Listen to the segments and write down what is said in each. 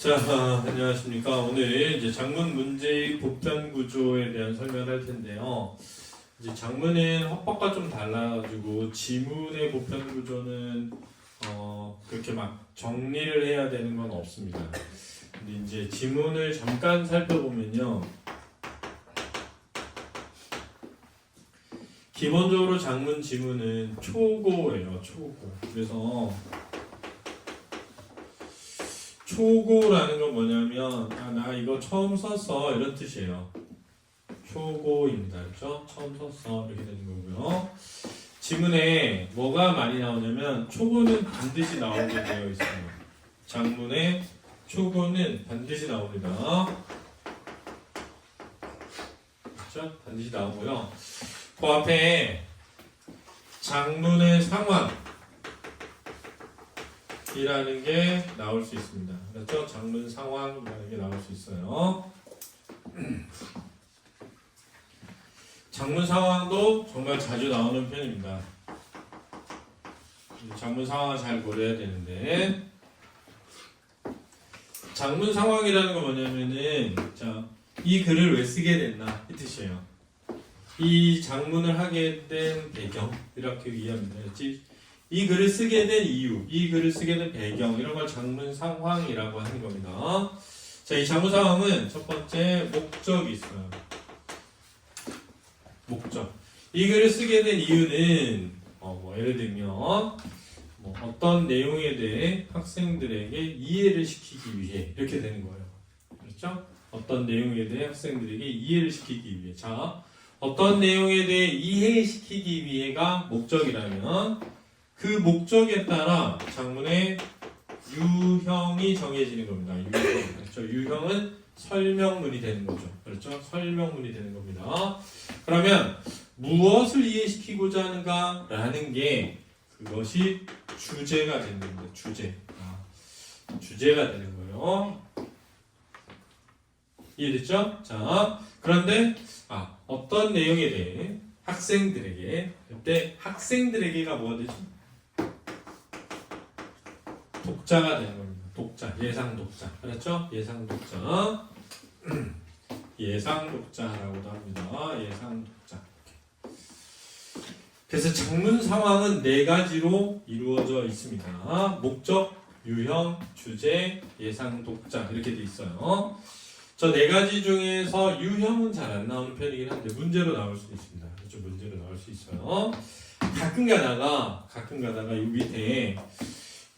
자, 안녕하십니까. 오늘 이제 장문 문제의 보편 구조에 대한 설명을 할 텐데요. 이제 장문은 합법과 좀 달라가지고 지문의 보편 구조는 그렇게 막 정리를 해야 되는 건 없습니다. 근데 이제 지문을 잠깐 살펴보면요. 기본적으로 장문 지문은 초고예요. 초고. 그래서 초고라는 건 뭐냐면 나 이거 처음 썼어 이런 뜻이에요. 초고입니다. 그렇죠? 처음 썼어 이렇게 되는 거고요. 지문에 뭐가 많이 나오냐면 초고는 반드시 나오게 되어 있어요. 장문에 초고는 반드시 나옵니다. 그렇죠? 반드시 나오고요. 그 앞에 장문의 상황 이라는 게 나올 수 있습니다. 그렇죠? 장문 상황이라는 게 나올 수 있어요. 장문 상황도 정말 자주 나오는 편입니다. 장문 상황을 잘 고려해야 되는데 장문 상황이라는 건 뭐냐면은 이 글을 왜 쓰게 됐나 이 뜻이에요. 이 장문을 하게 된 배경 이렇게 이해합니다. 이 글을 쓰게 된 이유, 이 글을 쓰게 된 배경 이런 걸 장문 상황이라고 하는 겁니다. 자, 이 장문 상황은 첫 번째 목적이 있어요. 목적. 이 글을 쓰게 된 이유는 예를 들면 어떤 내용에 대해 학생들에게 이해를 시키기 위해 이렇게 되는 거예요. 그렇죠? 어떤 내용에 대해 학생들에게 이해를 시키기 위해. 자, 어떤 내용에 대해 이해시키기 위해가 목적이라면 그 목적에 따라 장문의 유형이 정해지는 겁니다. 유형. 그렇죠? 유형은 설명문이 되는 거죠. 그렇죠? 설명문이 되는 겁니다. 그러면 무엇을 이해시키고자 하는가라는 게 그것이 주제가 되는 겁니다. 주제가 되는 거예요. 이해됐죠? 자, 그런데 어떤 내용에 대해 학생들에게 그때 학생들에게가 뭐가 되죠? 독자가 되는 겁니다. 독자, 예상 독자. 그렇죠? 예상 독자. 예상 독자라고도 합니다. 예상 독자. 그래서 장문 상황은 4가지로 이루어져 있습니다. 목적, 유형, 주제, 예상 독자 이렇게 돼 있어요. 저 4가지 중에서 유형은 잘 안 나오는 편이긴 한데 문제로 나올 수 있습니다. 그렇죠? 문제로 나올 수 있어요. 가끔 가다가 이 밑에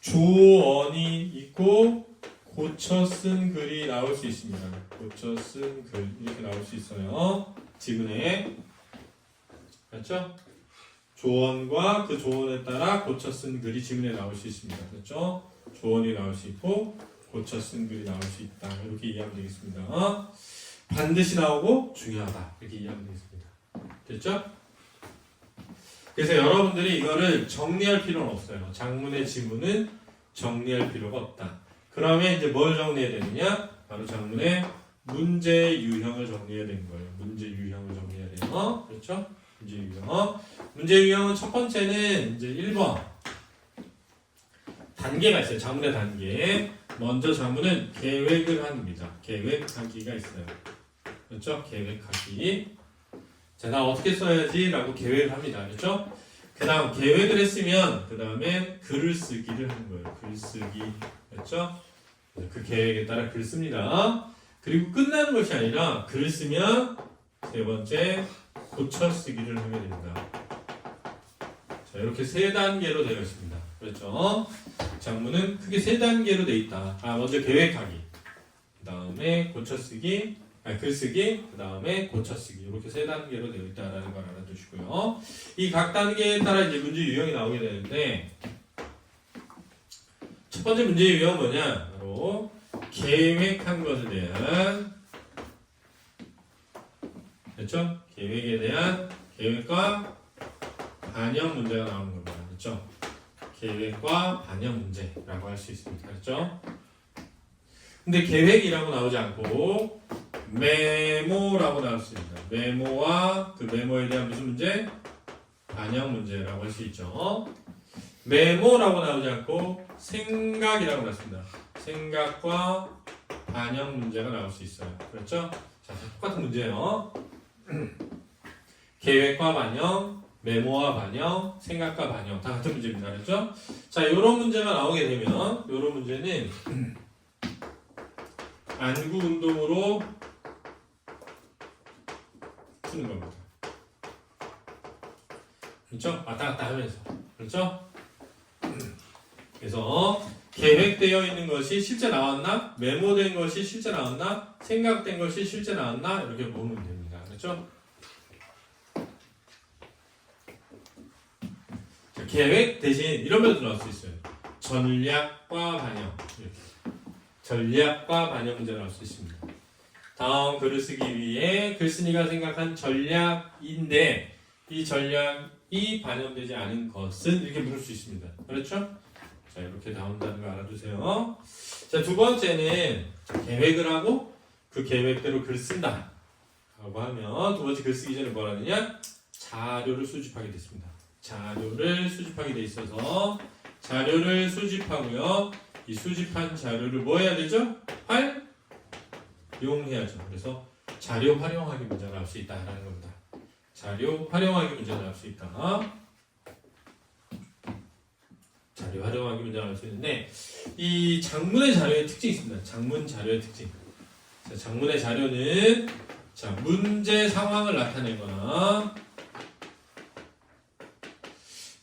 조언이 있고 고쳐 쓴 글이 나올 수 있습니다. 고쳐 쓴 글 이렇게 나올 수 있어요. 지문에 그렇죠? 조언과 그 조언에 따라 고쳐 쓴 글이 지문에 나올 수 있습니다. 그렇죠? 조언이 나올 수 있고 고쳐 쓴 글이 나올 수 있다. 이렇게 이해하면 되겠습니다. 반드시 나오고 중요하다. 이렇게 이해하면 되겠습니다. 됐죠? 그래서 여러분들이 이거를 정리할 필요는 없어요. 장문의 지문은 정리할 필요가 없다. 그러면 이제 뭘 정리해야 되느냐? 바로 장문의 문제 유형을 정리해야 되는 거예요. 문제 유형을 정리해야 돼요. 그렇죠? 문제 유형. 문제 유형은 첫 번째는 이제 1번. 단계가 있어요. 장문의 단계. 먼저 장문은 계획을 합니다. 계획하기가 있어요. 그렇죠? 계획하기. 자, 나 어떻게 써야지? 라고 계획을 합니다. 그렇죠? 그 다음 계획을 했으면 그 다음에 글을 쓰기를 하는 거예요. 글쓰기. 그렇죠? 그 계획에 따라 글 씁니다. 그리고 끝나는 것이 아니라 글을 쓰면 세 번째 고쳐 쓰기를 하게 됩니다. 자, 이렇게 3단계로 되어 있습니다. 그렇죠? 장문은 크게 3단계로 되어 있다. 먼저 계획하기. 그 다음에 고쳐 쓰기. 글쓰기, 그 다음에 고쳐쓰기 이렇게 3단계로 되어 있다는 걸 알아두시고요. 이 각 단계에 따라 이제 문제 유형이 나오게 되는데 첫 번째 문제 유형은 뭐냐? 바로 계획한 것에 대한 그렇죠? 계획에 대한 계획과 반영 문제가 나오는 겁니다. 그렇죠? 계획과 반영 문제라고 할 수 있습니다. 그렇죠? 근데 계획이라고 나오지 않고 메모라고 나올 수 있습니다. 메모와 그 메모에 대한 무슨 문제? 반영 문제라고 할 수 있죠. 메모라고 나오지 않고 생각이라고 나왔습니다. 생각과 반영 문제가 나올 수 있어요. 그렇죠? 자, 똑같은 문제예요. 계획과 반영, 메모와 반영, 생각과 반영 다 같은 문제입니다. 그렇죠? 자, 이런 문제가 나오게 되면 이런 문제는 안구 운동으로 푸는 겁니다. 그렇죠? 왔다 갔다 하면서. 그렇죠? 그래서 계획되어 있는 것이 실제 나왔나? 메모된 것이 실제 나왔나? 생각된 것이 실제 나왔나? 이렇게 보면 됩니다. 그렇죠? 자, 계획 대신 이런 면도 나올 수 있어요. 전략과 반영. 이렇게. 전략과 반영 문제가 나올 수 있습니다. 다음 글을 쓰기 위해 글쓴이가 생각한 전략인데 이 전략이 반영되지 않은 것은 이렇게 물을 수 있습니다. 그렇죠? 자, 이렇게 나온다는 거 알아두세요. 자, 두 번째는 계획을 하고 그 계획대로 글 쓴다 라고 하면 두 번째 글 쓰기 전에 뭘 하느냐? 자료를 수집하게 됐습니다. 자료를 수집하게 돼 있어서 자료를 수집하고요. 이 수집한 자료를 뭐 해야 되죠? 활용해야죠. 그래서 자료 활용하기 문제가 나올 수 있다라는 겁니다. 자료 활용하기 문제가 나올 수 있다. 자료 활용하기 문제가 나올 수 있는데 이 장문의 자료의 특징이 있습니다. 장문 자료의 특징. 자, 장문의 자료는 자, 문제 상황을 나타내거나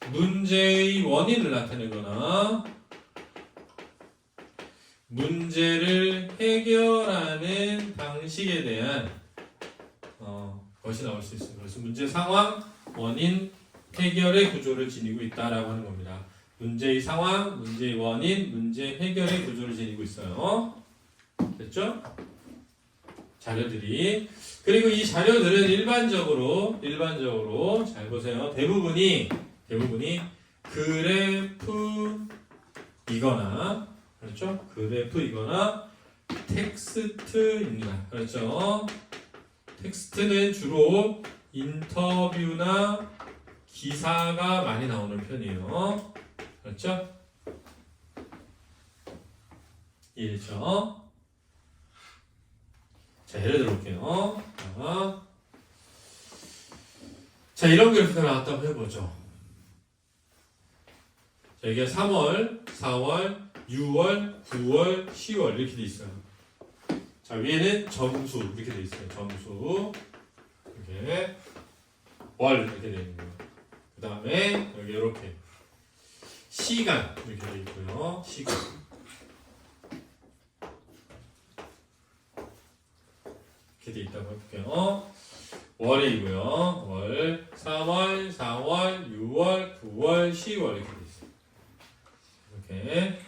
문제의 원인을 나타내거나 문제를 해결하는 방식에 대한 것이 나올 수 있습니다. 그래서 문제 상황, 원인, 해결의 구조를 지니고 있다라고 하는 겁니다. 문제의 상황, 문제의 원인, 문제 해결의 구조를 지니고 있어요. 됐죠? 자료들이. 그리고 이 자료들은 일반적으로 잘 보세요. 대부분이 그래프이거나 그렇죠? 그래프이거나 텍스트입니다. 그렇죠? 텍스트는 주로 인터뷰나 기사가 많이 나오는 편이에요. 그렇죠? 이해됐죠? 자, 예를 들어볼게요. 자, 이런 그래프가 나왔다고 해보죠. 자, 이게 3월, 4월, 6월, 9월, 10월 이렇게 돼 있어요. 자, 위에는 점수 이렇게 돼 있어요. 점수 이렇게 월 이렇게 돼 있는 거예요. 그 다음에 여기 이렇게 시간 이렇게 돼 있고요. 시간 이렇게 돼 있다고 해볼게요. 월이고요. 월, 3월, 4월, 6월, 9월, 10월 이렇게 돼 있어요. 이렇게.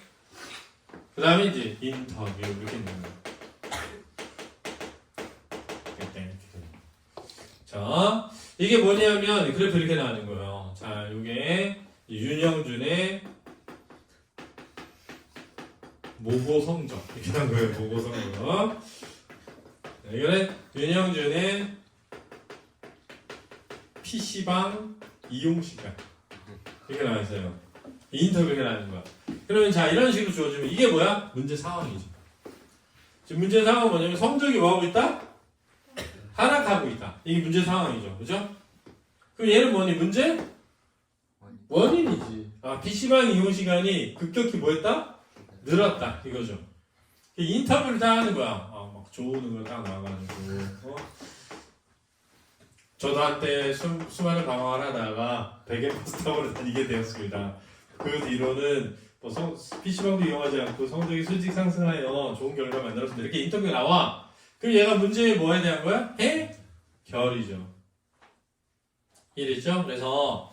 그 다음에 이제 인터뷰 이렇게 있는 거예요. 자, 이게 뭐냐면 그래프 이렇게 나오는 거예요. 자, 이게 윤영준의 모고 성적 이렇게 나온 거예요. 모고 성적. 이거는 윤영준의 PC방 이용 시간 이렇게 나와 있어요. 인터뷰가 나는 거야. 그러면 자, 이런 식으로 주어지면 이게 뭐야? 문제 상황이죠. 지금 문제 상황은 뭐냐면 성적이 뭐하고 있다? 하락하고 있다. 이게 문제 상황이죠. 그죠? 그럼 얘는 뭐니? 문제? 원인이지. 아, PC방 이용 시간이 급격히 뭐 했다? 늘었다. 이거죠. 인터뷰를 다 하는 거야. 막 좋은 걸 딱 나와가지고. 저도 한때 수많은 방황을 하다가 베개 버스탑으로 다니게 되었습니다. 그 뒤로는 뭐 PC방도 이용하지 않고 성적이 수직 상승하여 좋은 결과 만들었습니다. 이렇게 인터뷰가 나와. 그럼 얘가 문제에 뭐에 대한 거야? 해결이죠. 이해됐죠? 그래서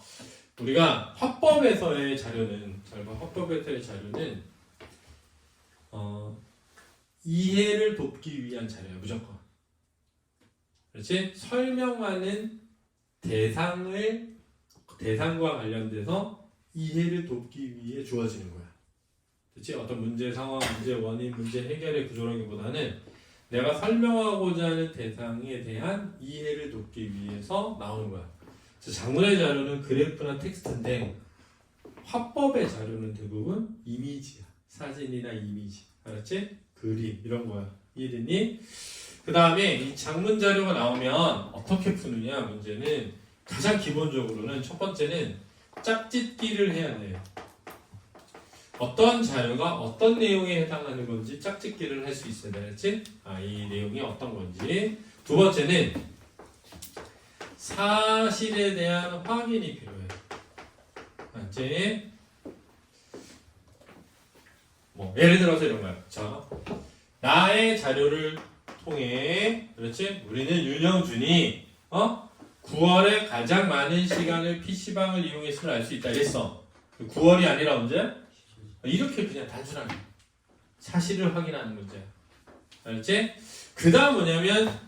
우리가 화법에서의 자료는 화법에서의 자료는 이해를 돕기 위한 자료야 무조건. 그렇지? 설명하는 대상과 관련돼서 이해를 돕기 위해 주어지는 거야. 그렇지? 어떤 문제 상황, 문제 원인, 문제 해결의 구조라기보다는 내가 설명하고자 하는 대상에 대한 이해를 돕기 위해서 나오는 거야. 장문의 자료는 그래프나 텍스트인데 화법의 자료는 대부분 이미지야. 사진이나 이미지. 알았지? 그림 이런 거야. 이해됐니? 그 다음에 이 작문 자료가 나오면 어떻게 푸느냐 문제는 가장 기본적으로는 첫 번째는 짝짓기를 해야 돼요. 어떤 자료가 어떤 내용에 해당하는 건지 짝짓기를 할 수 있어야 되겠지? 이 내용이 어떤 건지. 두 번째는 사실에 대한 확인이 필요해. 알지? 예를 들어서 이런 거야. 자, 나의 자료를 통해, 그렇지? 우리는 윤영준이 9월에 가장 많은 시간을 PC방을 이용했음을 알 수 있다. 이랬어. 9월이 아니라 언제? 이렇게 그냥 단순하게 사실을 확인하는 문제야. 알지? 그 다음 뭐냐면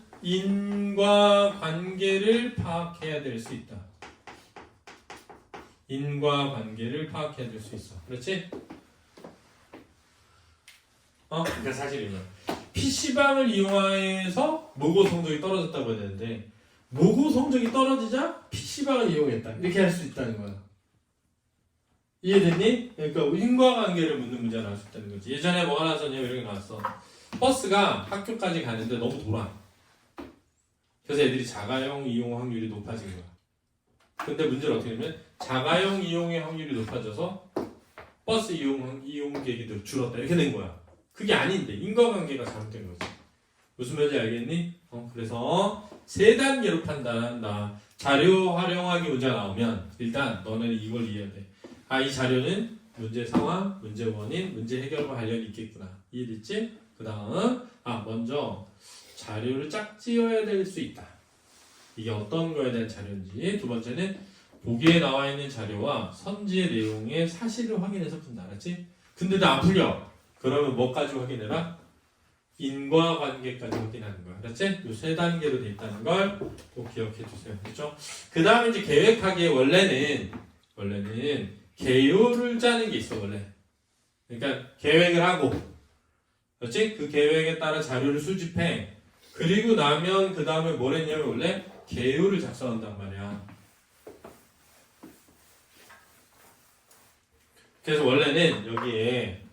인과관계를 파악해야 될 수 있다. 인과관계를 파악해야 될 수 있어. 그렇지? 그러니까 사실이면 PC방을 이용해서 모고 성적이 떨어졌다고 해야 되는데 모고 성적이 떨어지자 PC방을 이용했다. 이렇게 할 수 있다는 거야. 이해됐니? 그러니까 인과관계를 묻는 문제가 나올 수 있다는 거지. 예전에 뭐가 나왔었냐면 이런 게 나왔어. 버스가 학교까지 가는데 너무 돌아. 그래서 애들이 자가용 이용 확률이 높아진 거야. 근데 문제는 어떻게 되냐면 자가용 이용의 확률이 높아져서 버스 이용객이 줄었다. 이렇게 된 거야. 그게 아닌데 인과관계가 잘못된 거지. 무슨 말인지 알겠니? 그래서 세 단계로 판단한다. 자료 활용하기 문제가 나오면 일단 너는 이걸 이해해야 돼. 이 자료는 문제 상황, 문제 원인, 문제 해결과 관련이 있겠구나. 이해됐지? 그 다음 먼저 자료를 짝지어야 될 수 있다. 이게 어떤 거에 대한 자료인지. 두 번째는 보기에 나와 있는 자료와 선지의 내용의 사실을 확인해서 푼다. 알았지? 근데 나 안 풀려. 그러면 뭐까지 확인해라? 인과관계까지 확인하는 거야. 알았지? 이 세 단계로 돼 있다는 걸 꼭 기억해 주세요. 그렇죠? 그 다음에 이제 계획하기에 원래는 개요를 짜는 게 있어, 원래. 그러니까 계획을 하고, 그렇지? 그 계획에 따라 자료를 수집해. 그리고 나면 그 다음에 뭘 했냐면 원래 개요를 작성한단 말이야. 그래서 원래는 여기에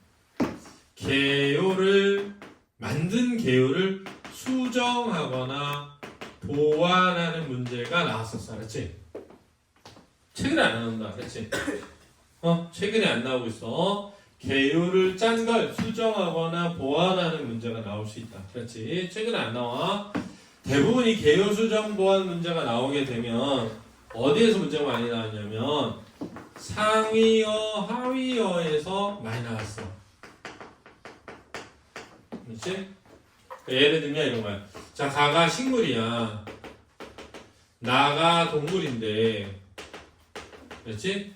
만든 개요를 수정하거나 보완하는 문제가 나왔었어. 알았지? 최근에 안 나온다. 알았지? 최근에 안 나오고 있어. 개요를 짠 걸 수정하거나 보완하는 문제가 나올 수 있다. 그렇지? 최근에 안 나와. 대부분 이 개요 수정 보완 문제가 나오게 되면 어디에서 문제가 많이 나왔냐면 상위어, 하위어에서 많이 나왔어. 그렇지? 예를 들면 이런 거야. 자, 가가 식물이야. 나가 동물인데, 그렇지?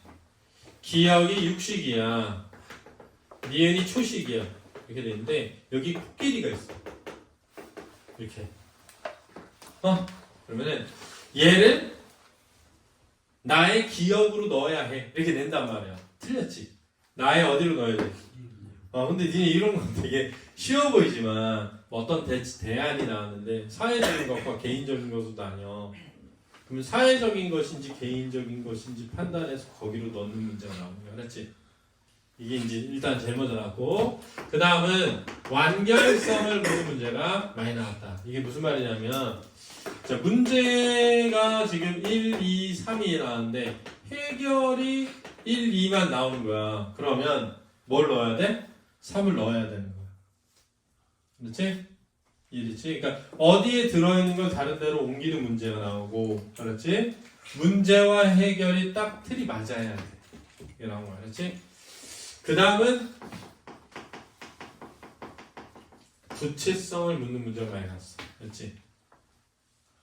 기역이 육식이야. 니은이 초식이야. 이렇게 되는데 여기 코끼리가 있어. 이렇게. 그러면은 얘를 나의 기억으로 넣어야 해. 이렇게 된단 말이야. 틀렸지? 나의 어디로 넣어야 돼? 근데 니네 이런 건 되게 쉬워 보이지만 어떤 대안이 나왔는데 사회적인 것과 개인적인 것도 아니야. 그러면 사회적인 것인지 개인적인 것인지 판단해서 거기로 넣는 문제가 나오는 거야. 알았지? 이게 이제 일단 제일 먼저 나왔고, 그 다음은 완결성을 묻는 문제가 많이 나왔다. 이게 무슨 말이냐면, 자, 문제가 지금 1, 2, 3이 나왔는데 해결이 1, 2만 나오는 거야. 그러면 뭘 넣어야 돼? 3을 넣어야 되는 거야. 그렇지? 이해됐지? 그러니까 어디에 들어있는 걸 다른 데로 옮기는 문제가 나오고, 그렇지? 문제와 해결이 딱 틀이 맞아야 돼. 이게 나온 거야. 그렇지? 그 다음은 구체성을 묻는 문제가 많이 나왔어. 그렇지?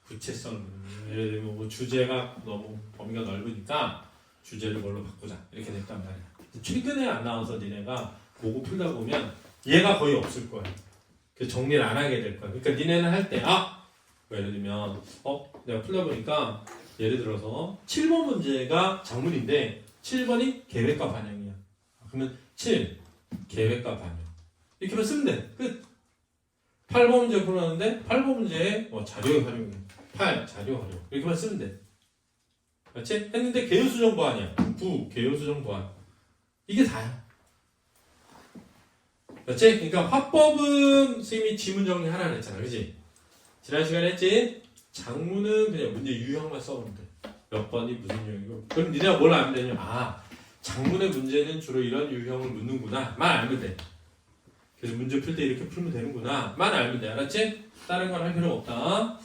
구체성을 묻는 문제. 예를 들면 뭐 주제가 너무 범위가 넓으니까 주제를 뭘로 바꾸자. 이렇게 됐단 말이야. 최근에 안 나와서 니네가 보고 풀다 보면 얘가 거의 없을 거야. 그 정리를 안 하게 될 거야. 그러니까 니네는 할 때 뭐 예를 들면 내가 풀다 보니까 예를 들어서 7번 문제가 작문인데 7번이 계획과 반영이야. 그러면 7 계획과 반영 이렇게만 쓰면 돼. 끝. 8번 문제 풀었는데 8번 문제에 자료의 활용이 8 자료 활용 이렇게만 쓰면 돼. 그렇지? 했는데 개요 수정 보완이야. 9 개요 수정 보완. 이게 다야. 그렇지? 그러니까 화법은 선생님이 지문 정리하라 그랬잖아. 그지? 지난 시간에 했지? 장문은 그냥 문제 유형만 써보면 돼. 몇 번이 무슨 유형이고. 그럼 니네가 뭘 알면 되냐? 아, 장문의 문제는 주로 이런 유형을 묻는구나. 만 알면 돼. 그래서 문제 풀 때 이렇게 풀면 되는구나. 만 알면 돼. 알았지? 다른 건 할 필요가 없다.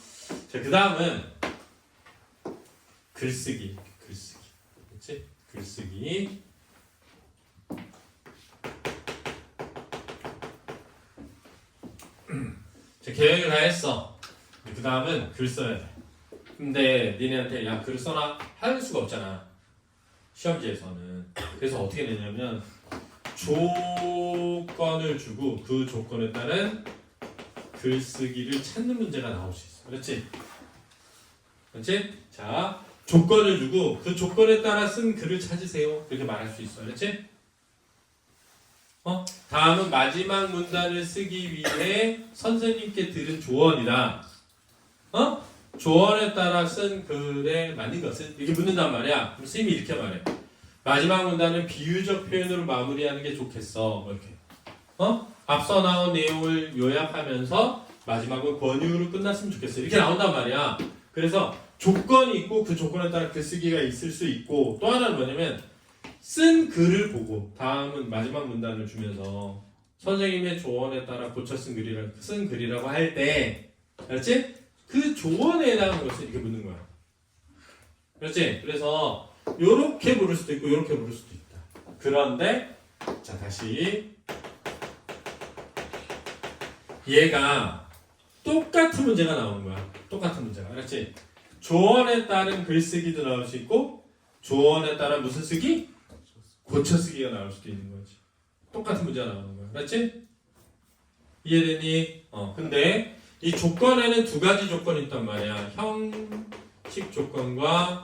자, 그 다음은 글쓰기. 글쓰기. 그렇지? 글쓰기. 자, 계획을 다 했어. 그 다음은 글 써야 돼. 근데 니네한테 야, 글 써라 할 수가 없잖아. 시험지에서는. 그래서 어떻게 되냐면 조건을 주고 그 조건에 따른 글쓰기를 찾는 문제가 나올 수 있어. 그렇지? 그렇지? 자, 조건을 주고 그 조건에 따라 쓴 글을 찾으세요. 그렇게 말할 수 있어. 그렇지? 다음은 마지막 문단을 쓰기 위해 선생님께 들은 조언이다. 조언에 따라 쓴 글에 맞는 것은? 이렇게 묻는단 말이야. 그럼 선생님이 이렇게 말해. 마지막 문단은 비유적 표현으로 마무리하는 게 좋겠어. 이렇게. 앞서 나온 내용을 요약하면서 마지막은 권유로 끝났으면 좋겠어. 이렇게 나온단 말이야. 그래서 조건이 있고 그 조건에 따라 글쓰기가 있을 수 있고 또 하나는 뭐냐면 쓴 글을 보고 다음은 마지막 문단을 주면서 선생님의 조언에 따라 고쳐 쓴 글이라고 할 때 알았지? 그 조언에 해당하는 것을 이렇게 묻는 거야. 그렇지? 그래서 요렇게 물을 수도 있고 요렇게 물을 수도 있다. 그런데 자 다시 얘가 똑같은 문제가 나오는 거야. 똑같은 문제가. 알았지? 조언에 따른 글쓰기도 나올 수 있고 조언에 따라 무슨 쓰기? 고쳐 쓰기가 나올 수도 있는 거지. 똑같은 문제가 나오는 거야. 알았지? 이해되니? 근데 이 조건에는 두 가지 조건이 있단 말이야. 형식 조건과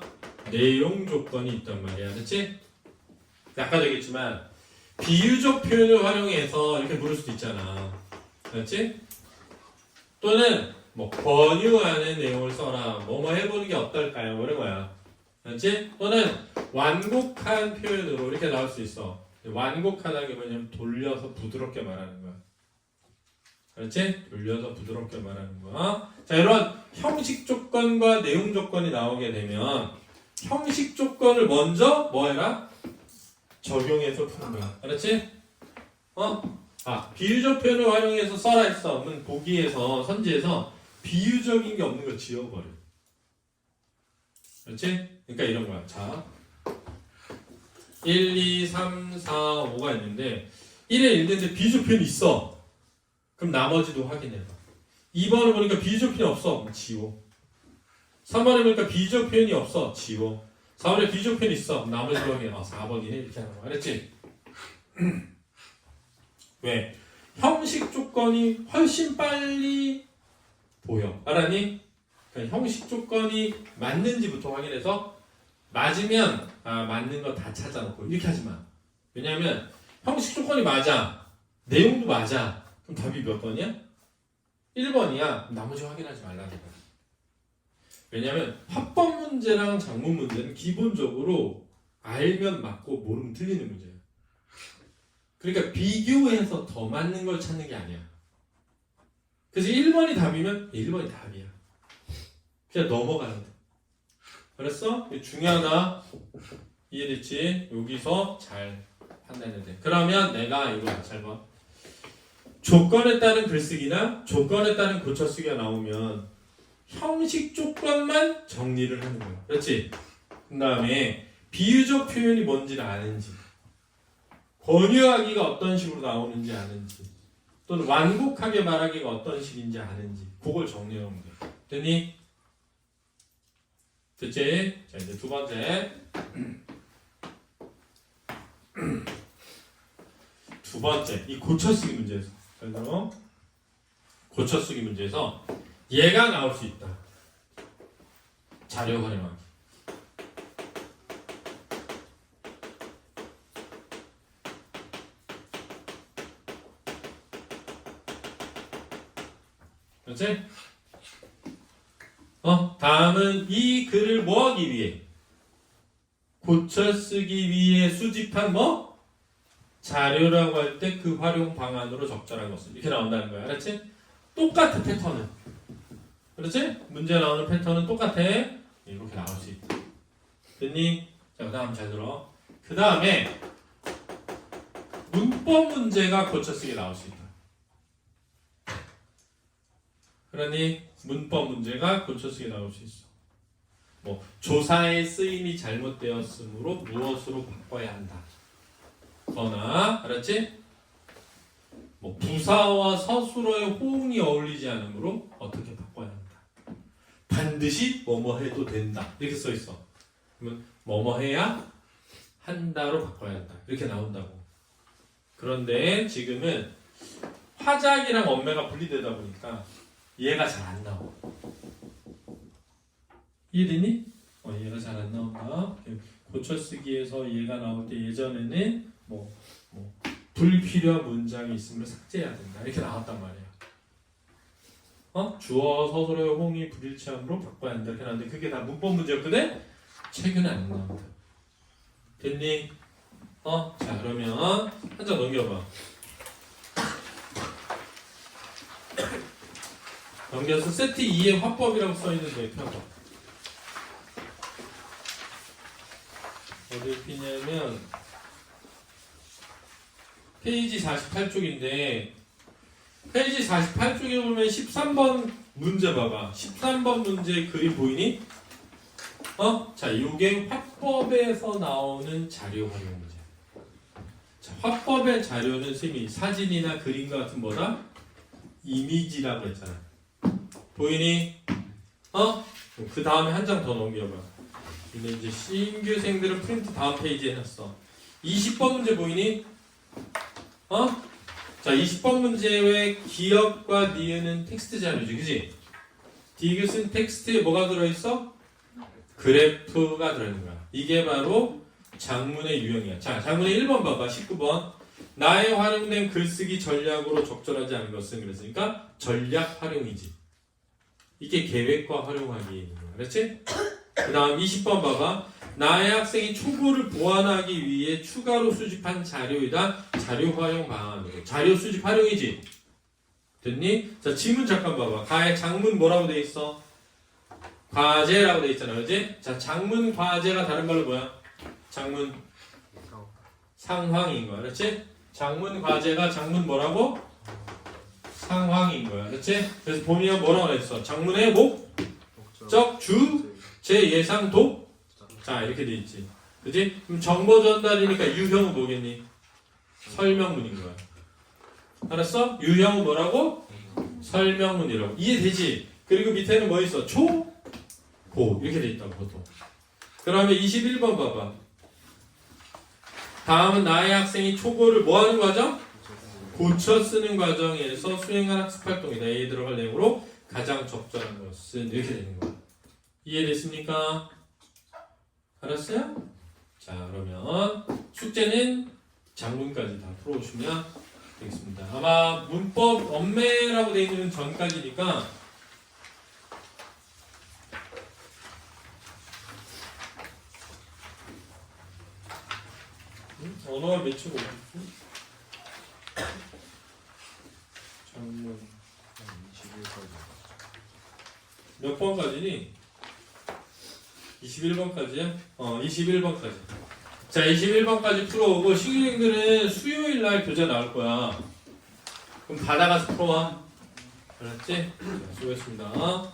내용 조건이 있단 말이야. 알았지? 아까도 얘기했지만 비유적 표현을 활용해서 이렇게 물을 수도 있잖아. 알았지? 또는 뭐 권유하는 내용을 써라. 뭐뭐 해보는 게 어떨까요? 이런 거야. 알았지? 또는 완곡한 표현으로 이렇게 나올 수 있어. 완곡하다는 게 뭐냐면 돌려서 부드럽게 말하는 거야. 그렇지? 돌려서 부드럽게 말하는 거야. 자, 이런 형식 조건과 내용 조건이 나오게 되면 형식 조건을 먼저 뭐 해라? 적용해서 푸는 거야. 알았지? 비유적 표현을 활용해서 써라 했어. 그러면 보기에서 선지에서 비유적인 게 없는 거 지워버려. 그렇지? 그러니까 이런 거야. 자, 1, 2, 3, 4, 5가 있는데 1에 1인데 비유적 표현이 있어. 그럼 나머지도 확인해봐. 2번을 보니까 비유적 표현이 없어. 그럼 지워. 3번에 보니까 비유적 표현이 없어. 지워. 4번에 비유적 표현이 있어. 그럼 나머지도 확인해. 4번이네. 이렇게 하는 거야. 알았지? 왜? 형식 조건이 훨씬 빨리 보여. 알았니? 그러니까 형식 조건이 맞는지부터 확인해서 맞으면 맞는 거 다 찾아놓고 이렇게 하지 마. 왜냐하면 형식 조건이 맞아. 내용도 맞아. 그럼 답이 몇 번이야? 1번이야. 나머지 확인하지 말라는 거야. 왜냐하면 합법 문제랑 작문 문제는 기본적으로 알면 맞고 모르면 틀리는 문제야. 그러니까 비교해서 더 맞는 걸 찾는 게 아니야. 그래서 1번이 답이면 1번이 답이야. 그냥 넘어가야 돼. 알았어? 중요하다. 이해됐지? 여기서 잘 판단해야 돼. 그러면 내가 이거 잘 봐. 조건에 따른 글쓰기나 조건에 따른 고쳐쓰기가 나오면 형식 조건만 정리를 하는 거야. 그렇지? 그 다음에 비유적 표현이 뭔지를 아는지, 권유하기가 어떤 식으로 나오는지 아는지, 또는 완곡하게 말하기가 어떤 식인지 아는지, 그걸 정리하면 돼. 됐니? 됐지? 자, 이제 두 번째. 두 번째. 이 고쳐쓰기 문제에서. 그래서 고쳐쓰기 문제에서 얘가 나올 수 있다. 자료 활용하기. 그렇지? 다음은 이 글을 뭐 하기 위해? 고쳐 쓰기 위해 수집한 뭐? 자료라고 할 때 그 활용 방안으로 적절한 것은 이렇게 나온다는 거야. 알았지? 똑같은 패턴은. 그렇지? 문제 나오는 패턴은 똑같아. 이렇게 나올 수 있다. 됐니? 자, 그 다음 잘 들어. 그 다음에 문법 문제가 고쳐쓰기 나올 수 있다. 그러니 문법 문제가 고쳐쓰기 나올 수 있어. 뭐 조사의 쓰임이 잘못되었으므로 무엇으로 바꿔야 한다. 거나 알았지? 뭐 부사와 서술어의 호응이 어울리지 않으므로 어떻게 바꿔야 한다. 반드시 뭐뭐 해도 된다. 이렇게 써 있어. 그러면 뭐뭐 해야 한다로 바꿔야 한다. 이렇게 나온다고. 그런데 지금은 화작이랑 엄매가 분리되다 보니까 얘가 잘 안 나와. 이해되니? 얘가 잘 안 나온다. 고쳐쓰기에서 얘가 나올 때 예전에는 불필요한 문장이 있으면 삭제해야 된다. 이렇게 나왔단 말이야. 주어, 서술어의 호응이 불일치함으로 바꿔야 한다. 이렇게 나왔는데 그게 다 문법 문제였거든? 최근에 안 나온다. 됐니? 자, 그러면 한 장 넘겨봐. 넘겨서 세트 2의 화법이라고 써있는데 펴봐. 어디 피냐면 페이지 48쪽인데 페이지 48쪽에 보면 13번 문제 봐봐. 13번 문제 그림 보이니? 자, 이게 화법에서 나오는 자료 활용 문제. 자, 화법의 자료는 쌤이 사진이나 그림과 같은 뭐다? 이미지라고 했잖아. 보이니? 그 다음에 한 장 더 넘겨봐. 근데 이제 신규생들은 프린트 다음 페이지에 해놨어. 20번 문제 보이니? 자, 20번 문제의 기억과 니은은 텍스트 자료지, 그지? 디귿은 텍스트에 뭐가 들어있어? 그래프가 들어있는 거야. 이게 바로 장문의 유형이야. 자, 장문의 1번 봐봐. 19번. 나의 활용된 글쓰기 전략으로 적절하지 않은 것은 그랬으니까 전략 활용이지. 이게 계획과 활용하기인 거야. 그렇지? 그 다음 20번 봐봐. 나의 학생이 초고를 보완하기 위해 추가로 수집한 자료이다. 자료 활용 방안으로. 자료 수집 활용이지. 됐니? 자, 지문 잠깐 봐봐. 가의 장문 뭐라고 돼 있어? 과제라고 돼 있잖아. 그렇지? 자, 장문 과제가 다른 말로 뭐야? 장문 상황인 거야. 그렇지? 장문 과제가 장문 뭐라고? 상황인 거야. 그렇지? 그래서 보면 뭐라고 했어? 장문의 목적, 주, 제 예상, 독. 자, 이렇게 돼 있지. 그치? 그럼 정보 전달이니까 유형은 뭐겠니? 설명문인 거야. 알았어? 유형은 뭐라고? 설명문이라고. 이해되지? 그리고 밑에는 뭐 있어? 초, 고. 이렇게 돼 있다고, 보통. 그러면 21번 봐봐. 다음은 나의 학생이 초고를 뭐 하는 과정? 고쳐 쓰는 과정에서 수행한 학습 활동이다. A에 들어갈 내용으로 가장 적절한 것은 이렇게 되는 거야. 이해됐습니까? 알았어요? 자, 그러면 숙제는 장문까지 다 풀어오시면 되겠습니다. 아마 문법 엄매라고 되어 있는 전까지니까 언어가 몇 초고 장문 21번까지 몇 번까지니? 21번까지요? 21번까지. 자, 21번까지 풀어오고 신규생들은 수요일 날 교재 나올 거야. 그럼 받아가서 풀어와. 알았지? 수고했습니다.